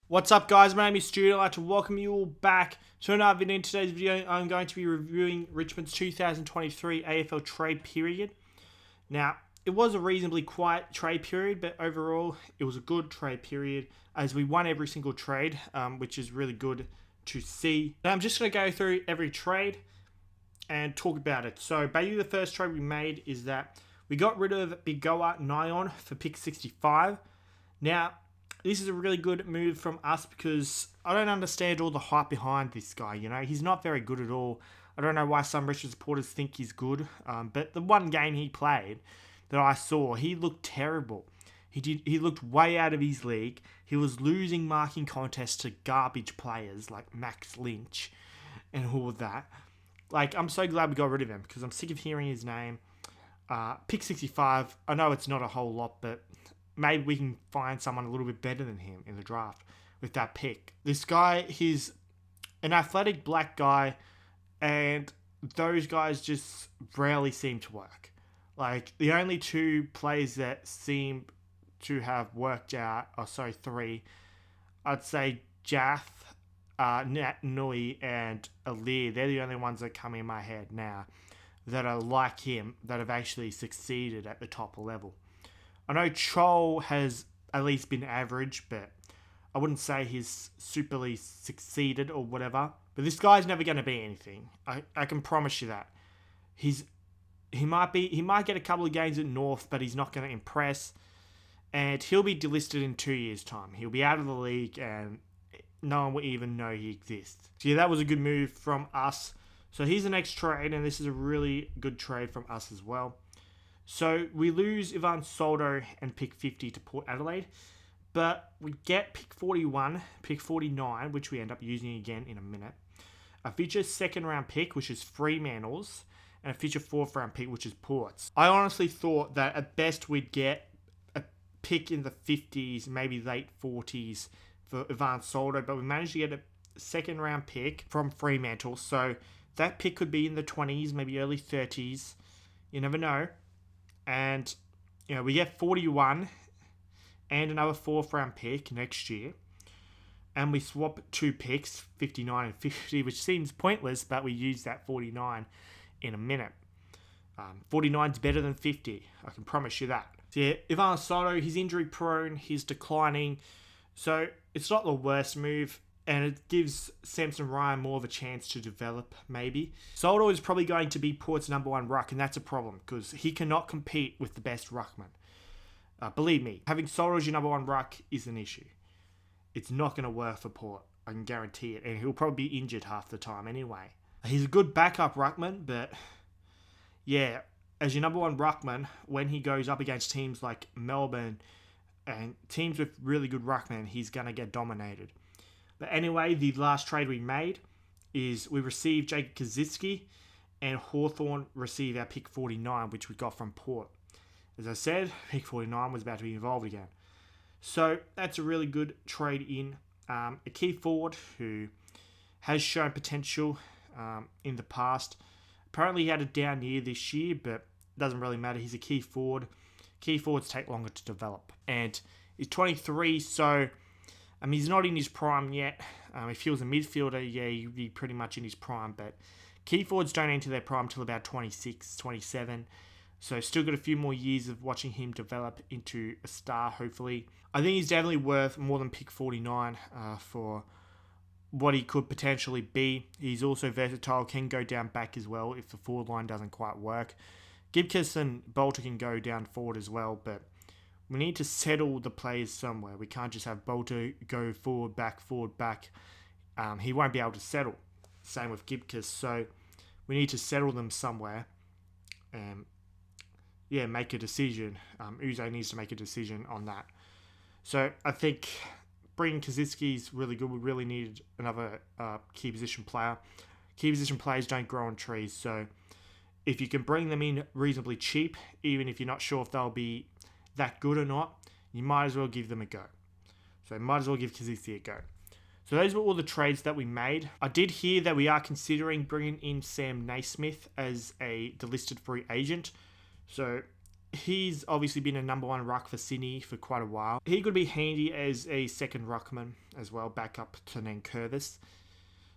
What's up, guys? My name is Stoody. I'd like to welcome you all back to another video. In today's video, I'm going to be reviewing Richmond's 2023 AFL trade period. Now, it was a reasonably quiet trade period, but overall, it was a good trade period as we won every single trade, which is really good to see. Now, I'm just going to go through every trade and talk about it. So, basically, the first trade we made is that we got rid of Bigoa Nyon for pick 65. Now, this is a really good move from us because I don't understand all the hype behind this guy. You know, he's not very good at all. I don't know why some Richmond supporters think he's good, but the one game he played that I saw, he looked terrible. He looked way out of his league. He was losing marking contests to garbage players like Max Lynch and all of that. Like, I'm so glad we got rid of him because I'm sick of hearing his name. Pick 65, I know it's not a whole lot, but maybe we can find someone a little bit better than him in the draft with that pick. This guy, he's an athletic black guy, and those guys just rarely seem to work. Like, the only two players that seem to have worked out, three, I'd say Jaff, Nat Nui, and Alir. They're the only ones that come in my head now that are like him, that have actually succeeded at the top level. I know Chol has at least been average, but I wouldn't say he's superly succeeded or whatever. But this guy's never going to be anything. I can promise you that. He might get a couple of games at North, but he's not going to impress. And he'll be delisted in 2 years' time. He'll be out of the league, and no one will even know he exists. So yeah, that was a good move from us. So here's the next trade, and this is a really good trade from us as well. So we lose Ivan Soldo and pick 50 to Port Adelaide, but we get pick 41, pick 49, which we end up using again in a minute. A future second round pick, which is Fremantle's, and a future fourth round pick, which is Port's. I honestly thought that at best we'd get a pick in the 50s, maybe late 40s for Ivan Soldo, but we managed to get a second round pick from Fremantle, so that pick could be in the 20s, maybe early 30s. You never know. And, you know, we get 41 and another fourth round pick next year. And we swap two picks, 59 and 50, which seems pointless, but we use that 49 in a minute. 49 is better than 50. I can promise you that. So yeah, Ivan Soto, he's injury prone, he's declining. So it's not the worst move. And it gives Samson Ryan more of a chance to develop, maybe. Soldo is probably going to be Port's number one ruck, and that's a problem because he cannot compete with the best ruckman. Believe me, having Soldo as your number one ruck is an issue. It's not going to work for Port, I can guarantee it, and he'll probably be injured half the time anyway. He's a good backup ruckman, but yeah, as your number one ruckman, when he goes up against teams like Melbourne and teams with really good ruckmen, he's going to get dominated. But anyway, the last trade we made is we received Jake Kaczynski and Hawthorn received our pick 49, which we got from Port. As I said, pick 49 was about to be involved again. So that's a really good trade in. A key forward who has shown potential in the past. Apparently he had a down year this year, but it doesn't really matter. He's a key forward. Key forwards take longer to develop. And he's 23, so he's not in his prime yet. If he was a midfielder, yeah, he'd be pretty much in his prime. But key forwards don't enter their prime till about 26, 27. So still got a few more years of watching him develop into a star, hopefully. I think he's definitely worth more than pick 49 for what he could potentially be. He's also versatile, can go down back as well if the forward line doesn't quite work. Gibcus and Bolter can go down forward as well, but we need to settle the players somewhere. We can't just have Bolter go forward, back. He won't be able to settle. Same with Gibcus. So we need to settle them somewhere. Make a decision. Uzo needs to make a decision on that. So I think bringing Kaczynski is really good. We really need another key position player. Key position players don't grow on trees. So if you can bring them in reasonably cheap, even if you're not sure if they'll be that good or not, you might as well give them a go. So might as well give Kaczynski a go. So those were all the trades that we made. I did hear that we are considering bringing in Sam Naismith as a delisted free agent. So He's obviously been a number one ruck for Sydney for quite a while. He could be handy as a second ruckman as well, back up to Nankivell.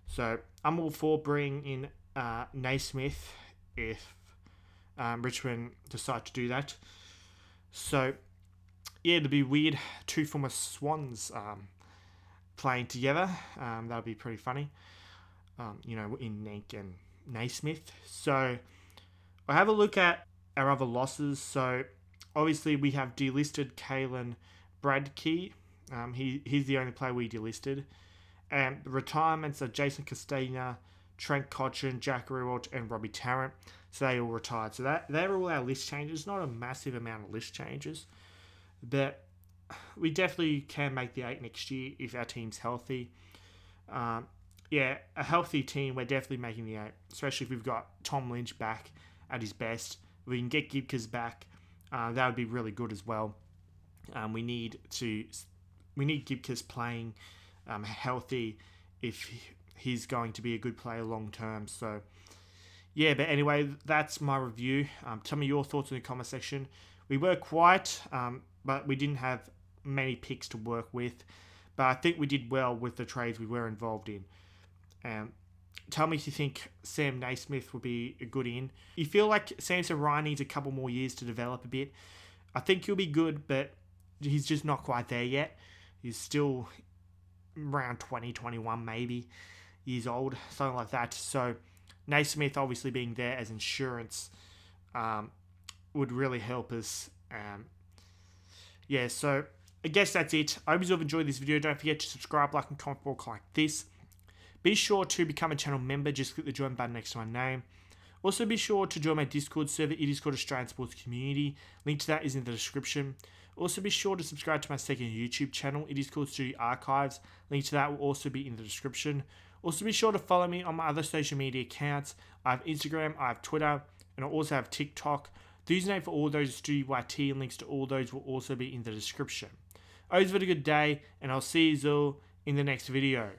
So I'm all for bringing in Naismith if Richmond decide to do that. So yeah, it'd be weird. Two former Swans playing together. That'd be pretty funny. In Nank and Naismith. So I'll have a look at our other losses. So obviously we have delisted Kalen Bradkey. He's the only player we delisted. And the retirements are Jason Castagna, Trent Cotchin, Jack Rewalt, and Robbie Tarrant. So they all retired. So they're all our list changes. Not a massive amount of list changes. But we definitely can make the 8 next year if our team's healthy. A healthy team, we're definitely making the 8. Especially if we've got Tom Lynch back at his best. We can get Gibkes back. That would be really good as well. We need Gibkes playing healthy if he's going to be a good player long term. So yeah, but anyway, that's my review. Tell me your thoughts in the comment section. We were quiet, but we didn't have many picks to work with. But I think we did well with the trades we were involved in. Tell me if you think Sam Naismith will be a good in. You feel like Samson Ryan needs a couple more years to develop a bit. I think he'll be good, but he's just not quite there yet. He's still around 20, 21 maybe years old, something like that. So Naismith obviously being there as insurance would really help us. So I guess that's it. I hope you have enjoyed this video. Don't forget to subscribe, like, and comment for like this. Be sure to become a channel member. Just click the join button next to my name. Also, be sure to join my Discord server. It is called Australian Sports Community. Link to that is in the description. Also, be sure to subscribe to my second YouTube channel. It is called Stoody Archives. Link to that will also be in the description. Also, be sure to follow me on my other social media accounts. I have Instagram, I have Twitter, and I also have TikTok. The username for all those is StoodyYT, and links to all those will also be in the description. Always have a good day, and I'll see you all in the next video.